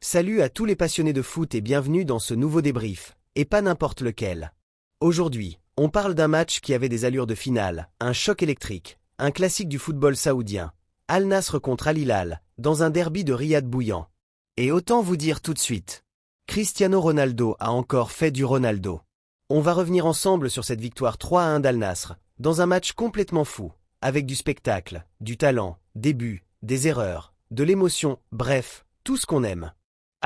Salut à tous les passionnés de foot et bienvenue dans ce nouveau débrief, et pas n'importe lequel. Aujourd'hui, on parle d'un match qui avait des allures de finale, un choc électrique, un classique du football saoudien. Al Nasr contre Al Hilal, dans un derby de Riyad bouillant. Et autant vous dire tout de suite, Cristiano Ronaldo a encore fait du Ronaldo. On va revenir ensemble sur cette victoire 3-1 d'Al Nasr, dans un match complètement fou, avec du spectacle, du talent, des buts, des erreurs, de l'émotion, bref, tout ce qu'on aime.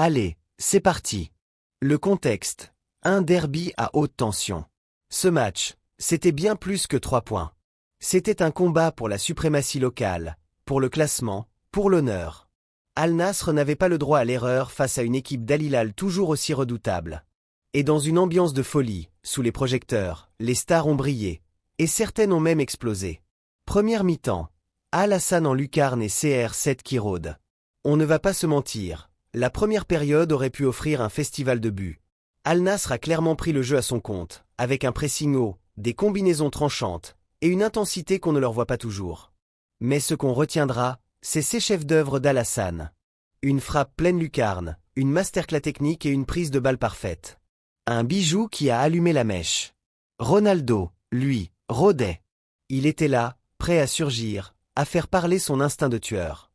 Allez, c'est parti. Le contexte, un derby à haute tension. Ce match, c'était bien plus que 3 points. C'était un combat pour la suprématie locale, pour le classement, pour l'honneur. Al Nasr n'avait pas le droit à l'erreur face à une équipe d'Al Hilal toujours aussi redoutable. Et dans une ambiance de folie, sous les projecteurs, les stars ont brillé, et certaines ont même explosé. Première mi-temps, Al Hassan en lucarne et CR7 qui rôdent. On ne va pas se mentir, la première période aurait pu offrir un festival de buts. Al Nasr a clairement pris le jeu à son compte, avec un pressing haut, des combinaisons tranchantes, et une intensité qu'on ne leur voit pas toujours. Mais ce qu'on retiendra, c'est ces chefs-d'œuvre d'Al Hassan. Une frappe pleine lucarne, une masterclass technique et une prise de balle parfaite. Un bijou qui a allumé la mèche. Ronaldo, lui, rôdait. Il était là, prêt à surgir, à faire parler son instinct de tueur.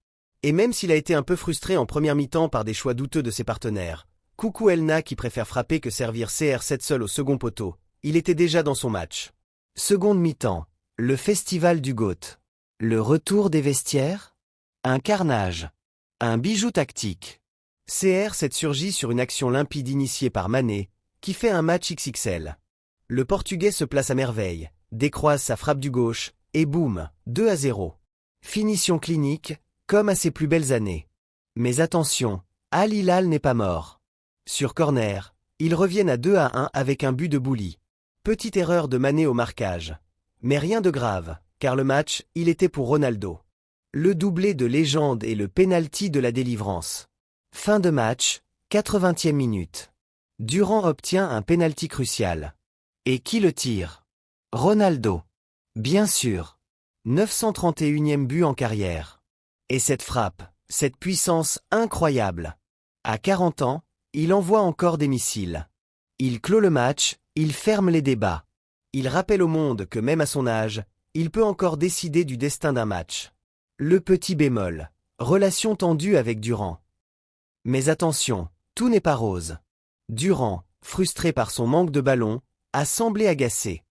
Et même s'il a été un peu frustré en première mi-temps par des choix douteux de ses partenaires, coucou Elna qui préfère frapper que servir CR7 seul au second poteau, il était déjà dans son match. Seconde mi-temps, le festival du GOAT. Le retour des vestiaires? Un carnage. Un bijou tactique. CR7 surgit sur une action limpide initiée par Mané, qui fait un match XXL. Le Portugais se place à merveille, décroise sa frappe du gauche, et boum, 2-0. Finition clinique, comme à ses plus belles années. Mais attention, Al Hilal n'est pas mort. Sur corner, ils reviennent à 2-1 avec un but de Bouli. Petite erreur de Mané au marquage. Mais rien de grave, car le match, il était pour Ronaldo. Le doublé de légende et le pénalty de la délivrance. Fin de match, 80e minute. Durant obtient un pénalty crucial. Et qui le tire? Ronaldo. Bien sûr. 931e but en carrière. Et cette frappe, cette puissance incroyable. À 40 ans, il envoie encore des missiles. Il clôt le match, il ferme les débats. Il rappelle au monde que même à son âge, il peut encore décider du destin d'un match. Le petit bémol. Relation tendue avec Durant. Mais attention, tout n'est pas rose. Durant, frustré par son manque de ballon, a semblé agacé.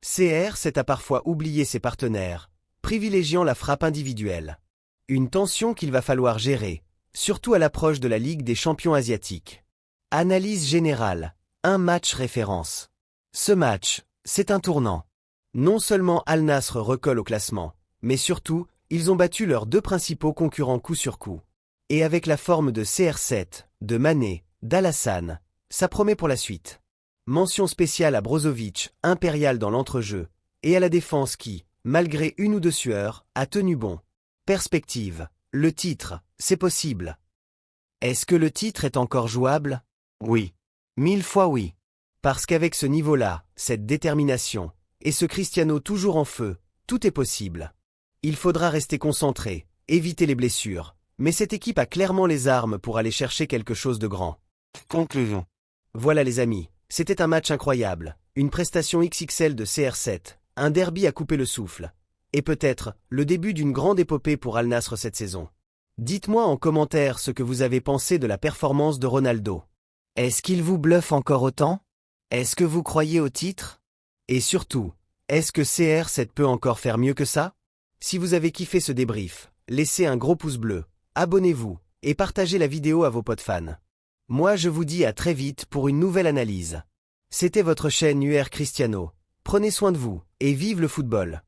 CR7 a parfois oublié ses partenaires, privilégiant la frappe individuelle. Une tension qu'il va falloir gérer, surtout à l'approche de la Ligue des champions asiatiques. Analyse générale, un match référence. Ce match, c'est un tournant. Non seulement Al Nasr recolle au classement, mais surtout, ils ont battu leurs 2 principaux concurrents coup sur coup. Et avec la forme de CR7, de Mané, d'Al Hassan, ça promet pour la suite. Mention spéciale à Brozovic, impérial dans l'entrejeu, et à la défense qui, malgré une ou 2 sueurs, a tenu bon. Perspective, le titre, c'est possible. Est-ce que le titre est encore jouable? Oui. 1000 fois oui. Parce qu'avec ce niveau-là, cette détermination, et ce Cristiano toujours en feu, tout est possible. Il faudra rester concentré, éviter les blessures, mais cette équipe a clairement les armes pour aller chercher quelque chose de grand. Conclusion. Voilà les amis, c'était un match incroyable, une prestation XXL de CR7, un derby à couper le souffle, et peut-être le début d'une grande épopée pour Al Nasr cette saison. Dites-moi en commentaire ce que vous avez pensé de la performance de Ronaldo. Est-ce qu'il vous bluffe encore autant? Est-ce que vous croyez au titre? Et surtout, est-ce que CR7 peut encore faire mieux que ça? Si vous avez kiffé ce débrief, laissez un gros pouce bleu, abonnez-vous, et partagez la vidéo à vos potes fans. Moi je vous dis à très vite pour une nouvelle analyse. C'était votre chaîne UR Cristiano. Prenez soin de vous, et vive le football.